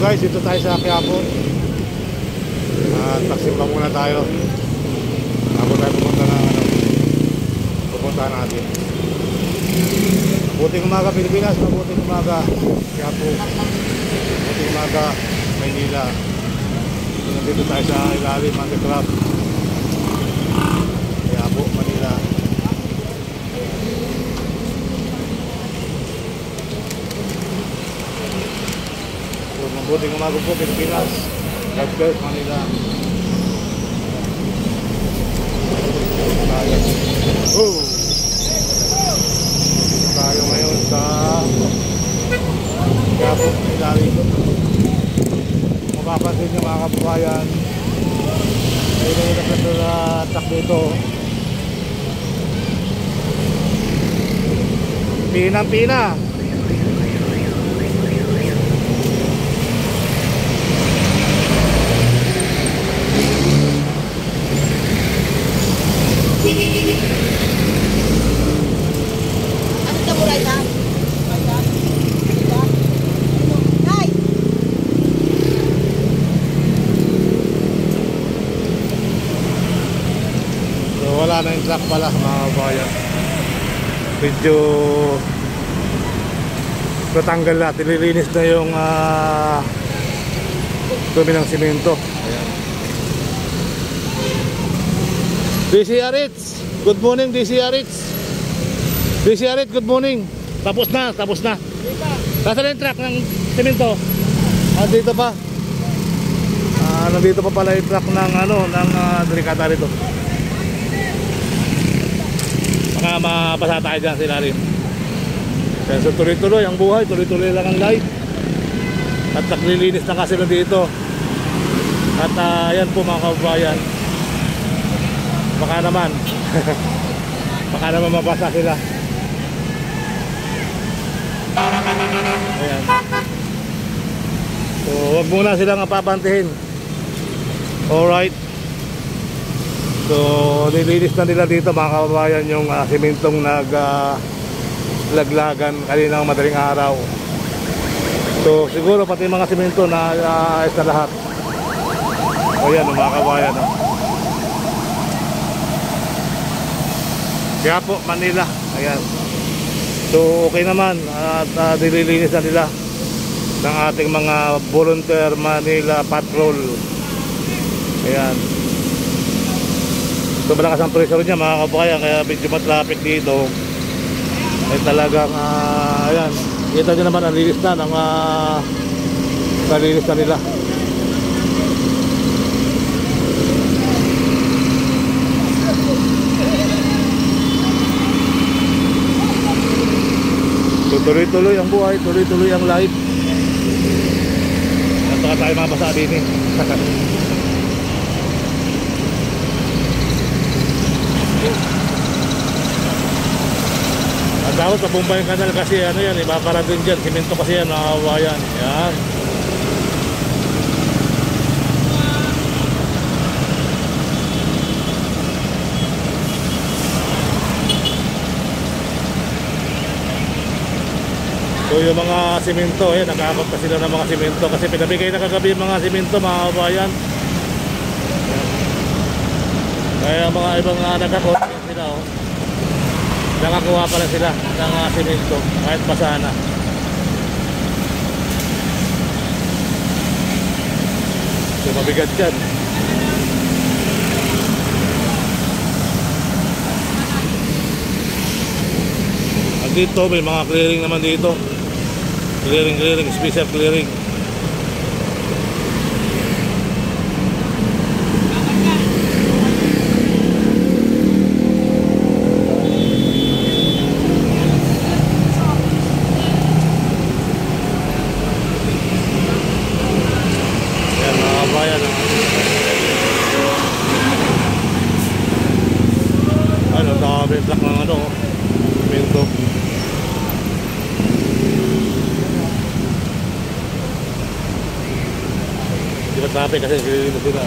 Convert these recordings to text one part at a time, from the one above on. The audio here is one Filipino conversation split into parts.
guys, dito tayo sa Quiapo. Taksimba muna tayo. Bago tayo pupunta ng pupunta natin. Mabuting umaga Pilipinas, mabuting umaga Quiapo, mabuting umaga Maynila. Nandito tayo sa ilalim ng trap Quiapo, Manila. So, mabuting umaga po Pilipinas. God bless Manila. Tayo ngayon sa Quiapo, ilalim. Mapapansin nyo mga kababayan, ay nahirap na truck dito. Pinang-pina. Wala na yung truck pala mga kabayan. Medyo natanggal na, nililinis na yung dumi ng simento. Ayan. DCRH, good morning DCRH. DCRH, good morning. Tapos na. Nasaan na yung truck ng simento? Dito pa. Nandito pa pala yung truck ng delikata rito. Baka mapasa tayo dyan sila rin. So tuloy-tuloy ang buhay, tuloy-tuloy lang ang life. At naglilinis na kasi na dito. At yan po mga kababayan, baka naman baka naman mabasa sila. Ayan. So wag muna silang papantihin. Alright. So nilinis na nila dito mga kababayan yung simentong laglagan kaninang madaling araw. So siguro pati mga simento na ayos na lahat. O yan mga kababayan. Quiapo, Manila. Ayan. So okay naman at nililinis na nila ng ating mga volunteer Manila Patrol. Ayan. So malakas ang pressure niya mga kababayan, kaya medyo matraffic dito. Ay talagang ayan, kita nyo naman ang linis na ng nalinis na nila. So tuloy-tuloy ang buhay, tuloy-tuloy ang life. At saka tayo mabasa din eh. At dapat sa Bombay Canal kasi yan, ibabara din dyan, simento kasi yan, nakawayan. Yan. So yung mga simento, nag-aabot pa sila ng mga simento kasi pinabigay na kagabi yung mga simento mga kabayan. Kaya mga ibang nagkakot sila nakakuha pa lang sila ng simento kahit basa na. So mabigat dyan. At dito may mga clearing naman dito. Clearing, special clearing. Truck ng simento. Di ba traffic kasi nililinis din na.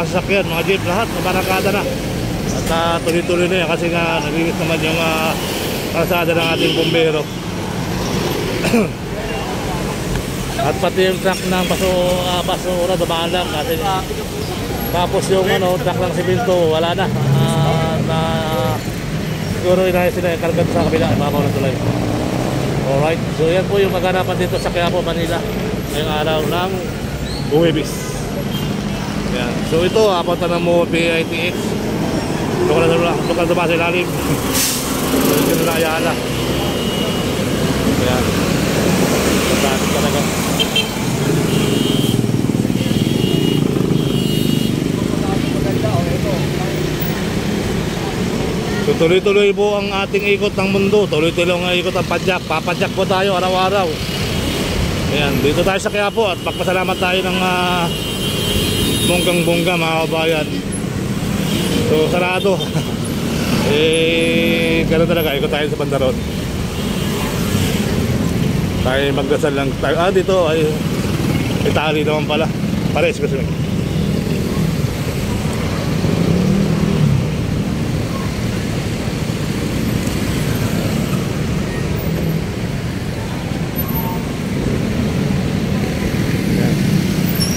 mga sasakyan, mga jeep, lahat nabarakada na. At tuloy-tuloy na yan kasi nga nalinis naman yung kalsada ng ating bumbero. At pati yung truck ng basura dumaan lang kasi tapos yung truck ng simento wala na. Siguro inayos sila yung kargan sa kabila, mabaw na tuloy. Alright, so yan po yung maganapan dito sa Quiapo, Manila ngayong araw ng Huwebes. Yan. So ito, apunta na mo PITX. Lokal na ba sa ilalim? So ito na Ayala. Yan. Traffic talaga. So tuloy-tuloy po ang ating ikot ng mundo. Tuloy-tuloy ang ikot ang padyak. Papadyak po tayo araw-araw. Ayan, dito tayo sa Quiapo at magpasalamat tayo ng bonggang-bongga mga kabayan. So sarado. Gano'n talaga, ikot tayo sa bandaron. Tayo magdasal lang tayo. Dito ay Italy naman pala. Pares kasi.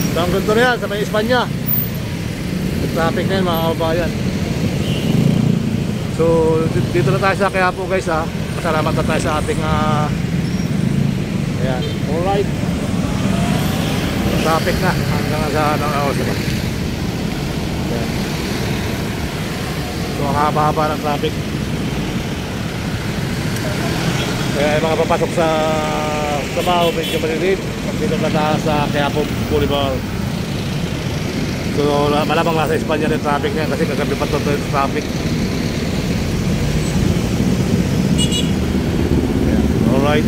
So ang ganito na yan sa may Espanya. Traffic na yan mga kabayan. So dito na tayo sa Quiapo guys ha. Salamat na tayo sa ating ayan, alright. Traffic na hanggang sa oras ba. Ayan. So haba-haba ng traffic. Kaya yung mga papasok sa trabaho medyo malilid. Dito na tayo sa Quiapo Boulevard. So malamang nasa Espanya ng traffic na yan kasi kagabi pa ito yung traffic. Ayan, alright.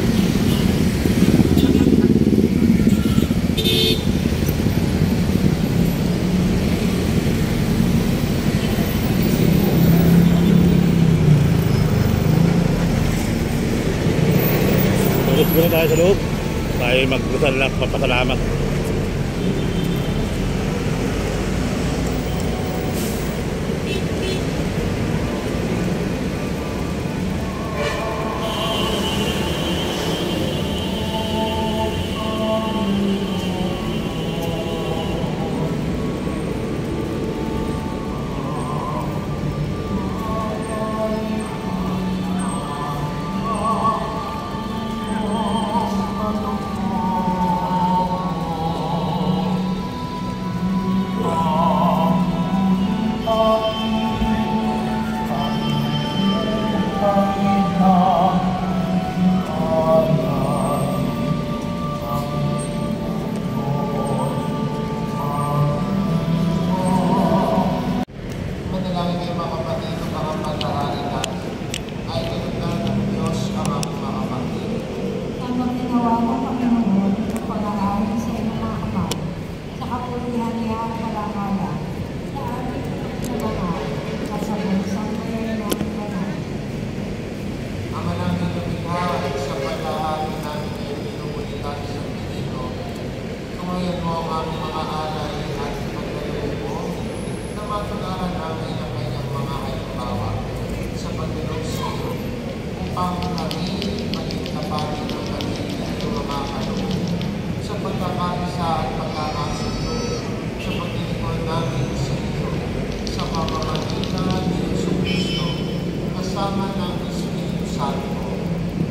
Siguro tayo sa loob. Tayo magdasal lang, papasalamat.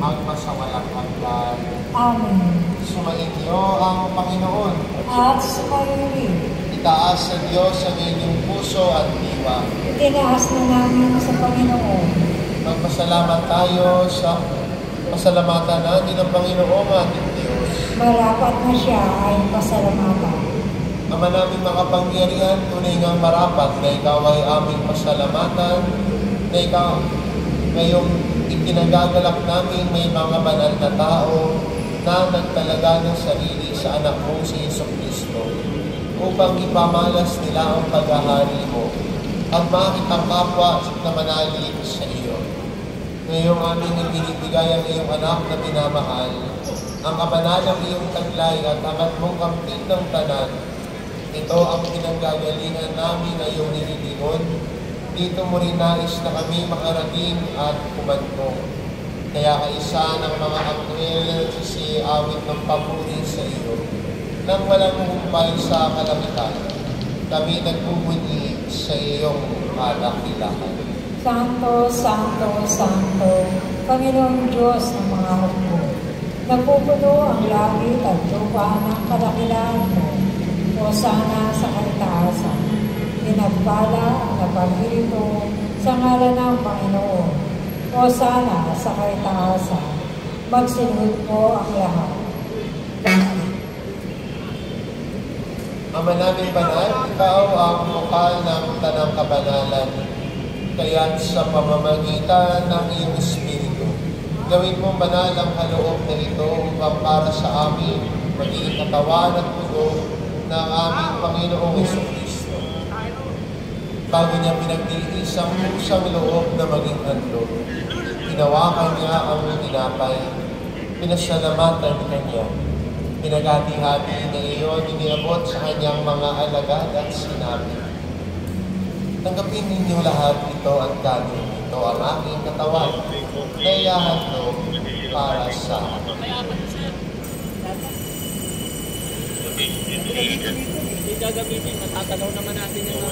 Magpasawalang hanggan. Amen. Sumainyo ang Panginoon. At sumayo rin. Itaas sa Diyos ang inyong puso at diwa. Itinaas na namin sa Panginoon. Magpasalamat tayo sa pasalamatan natin ng Panginoon ating Diyos. Marapat na siya ay pasalamatan. Ama naming makapangyarihan, tunay ngang marapat na ikaw ay aming pasalamatan, na ikaw ngayong itinagagalak namin may mga banal na tao na nagtalaga ng sarili sa anak mo si Jesucristo upang ipamalas nila ang paghahari mo at makitang kapwa na manalig sa iyo. Ngayong aming ibinibigay ang iyong anak na minamahal, ang kabanalang iyong taglay at amat mong kampit ng tanan, Ito ang pinanggagalingan namin na iyong nililingon. Dito mo rin nais na kami makarating at kumantong. Kaya kaisa ng mga anghel na nagsisiawit ng papuri sa iyo, nang walang humpay sa kalamitan, kami nagpupuni sa iyong kadakilahan. Santo, Santo, Santo, Panginoong Diyos ng mga hukbo. Napupuno ang langit at lupa ng kadakilaan mo. O sana sa kaitaasan. Pinagpala ang napag-irito sa ngalan ng Panginoon. O sana sa kaitaasan. Magsunod po ang lahat. Ama namin banal, ikaw ang bukal ng tanang kabanalan. Kaya't sa pamamagitan ng iyong Espiritu, gawin mo banal ang kaloob na ito upang para sa amin maging katawan at puso ng aming Panginoong Jesucristo. Bago niya pinagtiisang pusang loob na maging handog, hinawakan niya ang tinapay, pinasalamatan kanya, pinagati-hati na iyon iniabot sa kanyang mga alagad at sinabi, tanggapin ninyo lahat ito at kanin. Ito ang aking katawan na ihahandog para sa akin. Hindi gagamitin, matatanaw naman natin yung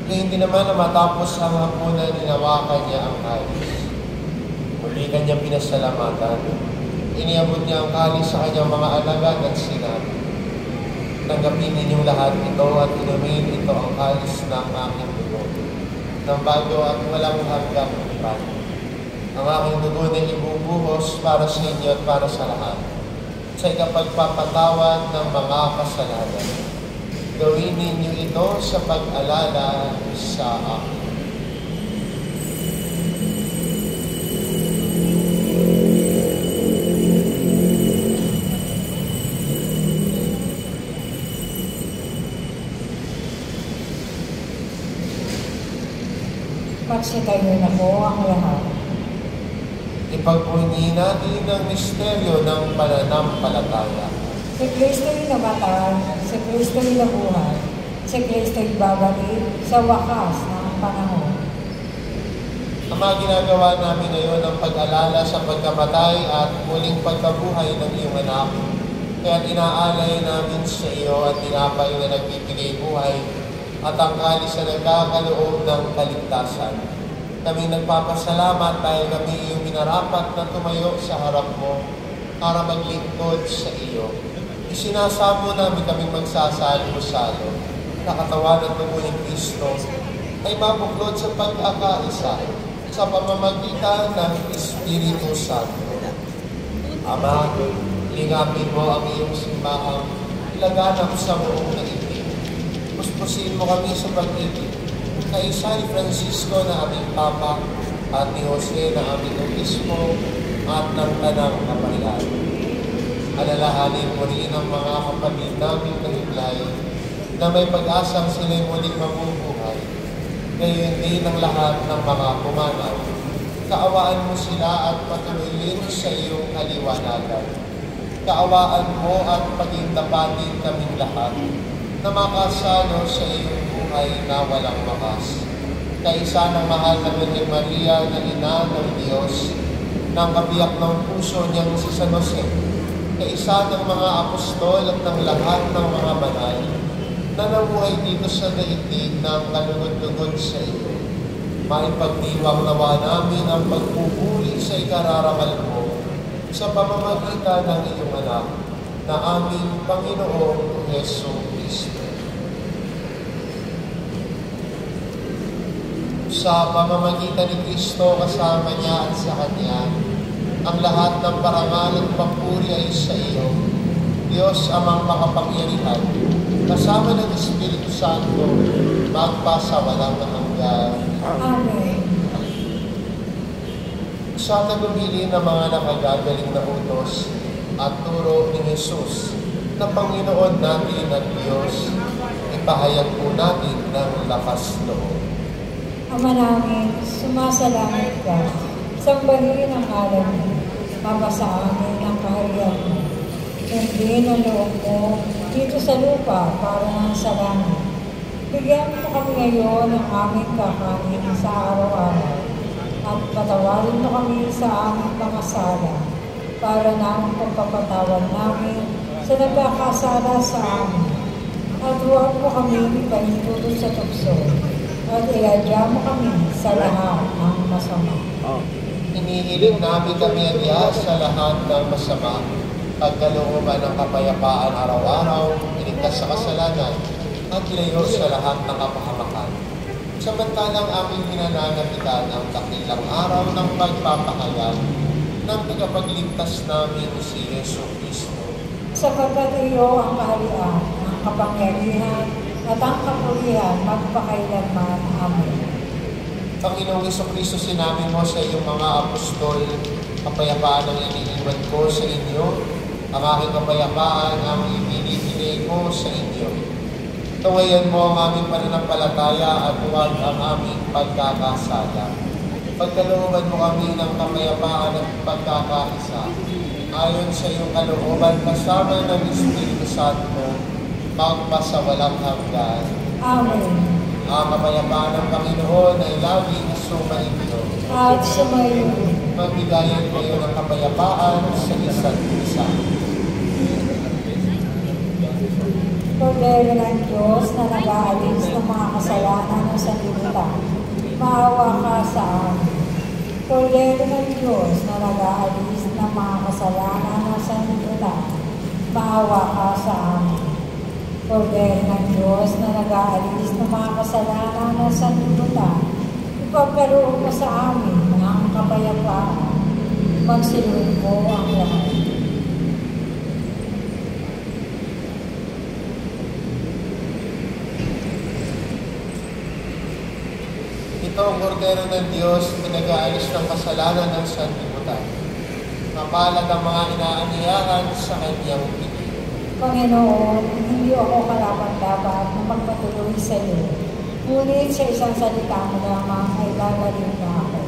Hindi naman na matapos ang hapunan, ninawakan niya ang kalis. Muli kanya pinasalamatan. Iniabot niya ang kalis sa kanyang mga alagad at sinabi, tanggapin ninyong lahat ito at inumin ito ang kalis ng aking dugo, ng bago at walang hanggang ipan. Ang aking dugo na ibubuhos para sa inyo at para sa lahat, sa ikapagpapatawad ng mga kasalanan. Gawin ninyo ito sa pag-alala sa akin. Magsitayo na po ang lahat. Ipagpuni natin ang misteryo ng pananampalataya. Si Kristo'y namatay, si Kristo'y nabuhay, si Kristo'y babalik sa wakas ng panahon. Ang mga ginagawa namin ngayon ang pag-alala sa pagkamatay at muling pagkabuhay ng iyong anak. Kaya inaalay namin sa iyo at tinapay na nagbibigay buhay at ang kalis na nagkakaloob ng kaligtasan. Kami nagpapasalamat dahil kami iyong minarapat na tumayo sa harap mo para maglingkod sa iyo. Isinasamo namin kaming magsasalo-salo na katawan at dugo ni Kristo ay mabuklod sa pag-akaisa sa pamamagitan ng Espiritu Santo. Ama, lingapin mo ang iyong simbahang laganap sa buong daigdig. Puspusin mo kami sa pag-ibig kay San Francisco na aming Papa at ni Jose na aming Obispo at ng Tanang Kaparian. Alalahanin mo rin ang mga kapatid naming kahiblay na may pag-asang sila'y muling mabubuhay. Ngayon din ang lahat ng mga pumanaw. Kaawaan mo sila at patuloyin sa iyong kaliwanagan. Kaawaan mo at pagindapatin kaming lahat na makasalo sa iyong buhay na walang wakas. Kaisa ng mahal na Virgen Maria na ina ng Diyos, ng kabiyak ng puso niyang si San Jose, kaisa ng mga apostol at ng lahat ng mga banal na nabuhay dito sa daigdig ng kalugod-lugod sa iyo. Maipagdiwang nawa namin ang pagpupuri sa ikararangal mo sa pamamagitan ng iyong anak na aming Panginoong Heso Kristo. Sa pamamagitan ni Kristo kasama niya at sa Kanya, ang lahat ng parangal at papuri ay sa iyo, Diyos amang makapangyarihan, kasama ng Espiritu Santo, magpasawalang hanggan. Amen. Sa tagubilin ng mga nakagagaling na utos at turo ni Jesus na Panginoon natin at Diyos, ipahayag po natin ng lakas loob. Ama namin, sumasalangit ka, sambahin ang alam mo, mapasa amin ang kaharian mo. Sundin ang loob mo dito sa lupa para nang sa langit. Bigyan mo kami ngayon ng aming kakanin sa araw-araw at patawarin mo kami sa aming mga sala para na ang pagpapatawad namin sa nagkakasala sa amin. At huwag mo kami paintulot sa tukso at iadya mo kami sa lahat ng masama. Hinihiling namin kami adya sa lahat ng masama, pagkalooban ng kapayapaan araw-araw, iligtas sa kasalanan, at ilayo sa lahat ng kapahamakan. Samantalang aming pinananabitan ang dakilang araw ng pagpapahayag ng tagapagligtas namin si Yesu Cristo. Sapagkat iyo ang kaharian, ang kapangyarihan, at ang kapulihan magpakailanman. Amen. Panginoong Jesucristo, sinabi mo sa iyong mga apostol, kapayapaan ang iniiwan ko sa inyo, ang aking kapayapaan ang ibinibigay ko sa inyo. Tawayan mo ang aming pananampalataya at huwag ang aming pagkakasala. Pagkalooban mo kami ng kapayapaan at pagkakaisa, ayon sa iyong kalooban kasama ng Espiritu Santo, magpasawalang hanggan. Amen. Ang kapayapaan ng Panginoon ay laging sumainyo. At sumayo. Magbigayan kayo ng kapayapaan sa isa't isa. Kordero ng Diyos na nag-aalis ng mga kasalanan ng sanlibutan, maawa ka sa amin. Kordero ng Diyos na nag-aalis ng mga kasalanan ng sanlibutan, maawa ka sa amin. Kordero ng Diyos na nag-aalis ng mga kasalanan ng sanlibutan, ipagkaloob mo sa amin ang kapayapaan. Magsilunod po ang lahat. Ito ang kordero ng Diyos na nag-aalis ng kasalanan ng sanlibutan. Mapalag ang mga inaaniyahan sa kanyang piling. Panginoon, hindi ako karapat-dapat na magpatuloy sa iyo. Ngunit sa isang salita mo lamang ay gagaling na ako.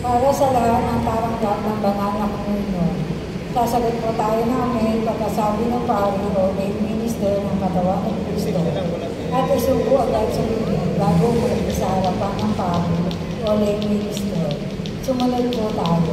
Para sa lahat ng taranggap ng banal na komunyon, sasagot po tayo namin pagkasabi ng pari o lay minister ng katawan ng Kristo at isubo agad sa lumin bago muli sa harapan ng pari o lay minister. Sumunod po tayo.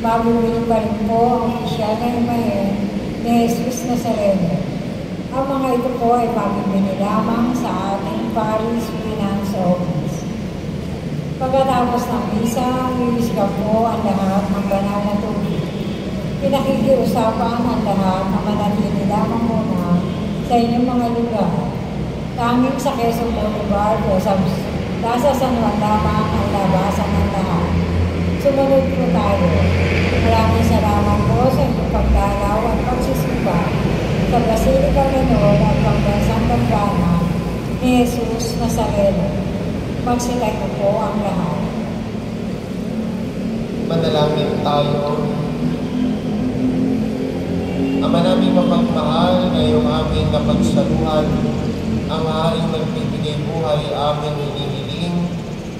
Babulin pa rin po ang opisyal na imahen ni Jesus Nazareno. Ang mga ito po ay mabibili lamang sa ating Paris Finance Office. Pagkatapos ng misa, iwisga po ang lahat ng banal na tubig. Pinakikiusapan ang lahat na manatili lamang muna sa inyong mga lugar. Tanging sa Quezon Boulevard o sa Plaza San Juan lamang ang labasan ng lahat. Sumunod po tayo. Maraming salamat po sa inyong pagdalaw at pagsisimba sa Basilica Menor at Pagbansang Dambana ni Jesus Nazareno. Magsitayo po ang lahat. Manalangin tayo. Ama naming mapagmahal, ngayong aming napagsaluhan, ang haring nagbibigay buhay aming hinihiling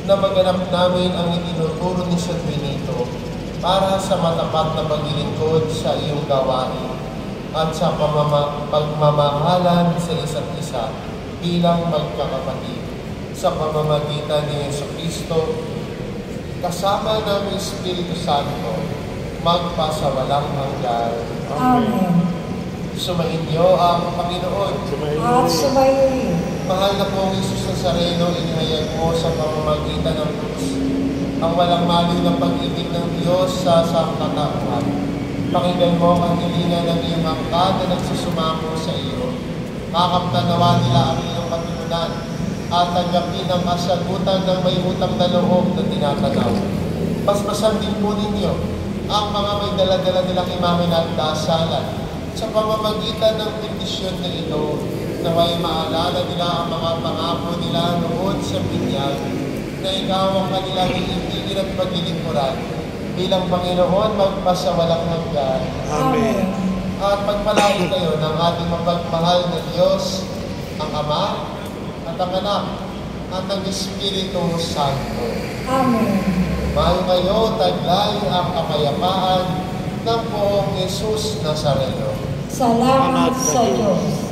na maganap namin ang itinuturo ni San Benito para sa matapat na paglilingkod sa iyong gawain at sa pagmamahalan sa isa't isa bilang magkakapatid sa pamamagitan ni Jesucristo kasama ng Espiritu Santo magpasawalang hanggan. Amen. Sumainyo ang Panginoon. At sumayin. Mahal na pong Jesus Nazareno, inihayag mo sa pamamagitan ng krus ang walang maliw na pag-ibig ng Diyos sa sangkatauhan. Pakinggan mo ang hilingan ng iyong angkan na nagsusumamo sa iyo. Makamtan nawa nila ang iyong katulunan at tanggapin ang kasagutan ng may utang na loob na tinatanaw. Paspasan din po ninyo ang mga may dala-dala nilang imamin at dasalan sa pamamagitan ng petisyon na ito, na may maalala nila ang mga pangako nila noon sa binyag, na ikaw ang kanilang iibigin at paglilingkuran bilang Panginoon magpasawalang hanggan. Amen. At pagpalain kayo ng ating mapagmahal na Diyos, ang Ama, at ang Anak, at ang Espiritu Santo. Amen. Mahal kayo, taglay ang kapayapaan ng poong Jesus Nazareno. Salamat sa Diyos.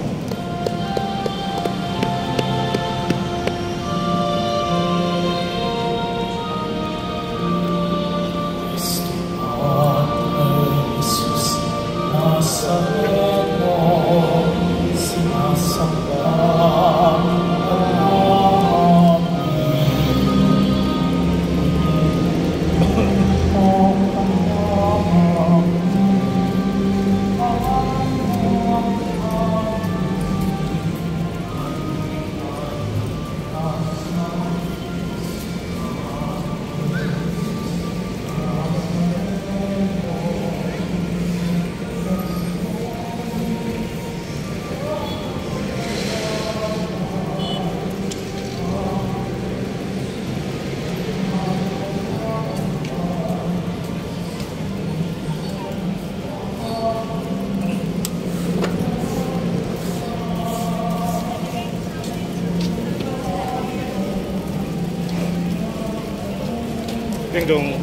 Ding dong.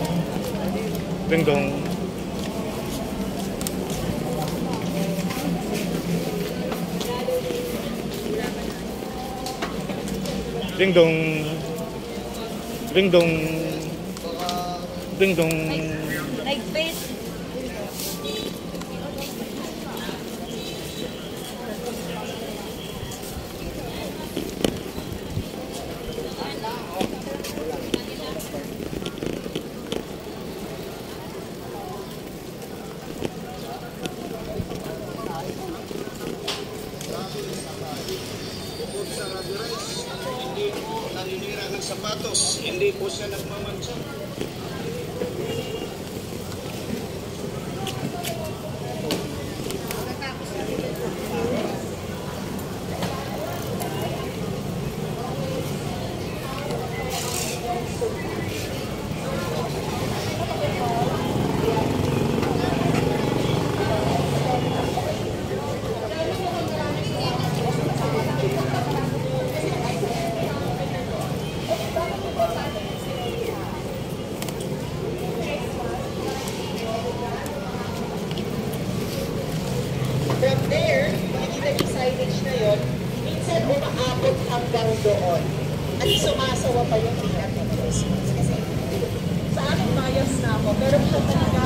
Ding dong. Ding dong. Ding dong. Ding dong. Like face. Hindi po naninira ng sapatos, hindi po siya nagmamansa. From there, makikita yung signage na yun, minsan umaabot hanggang doon. At sumasawa pa yung ingat ng Christmas. Kasi sa akin, bias na ako, pero ito talaga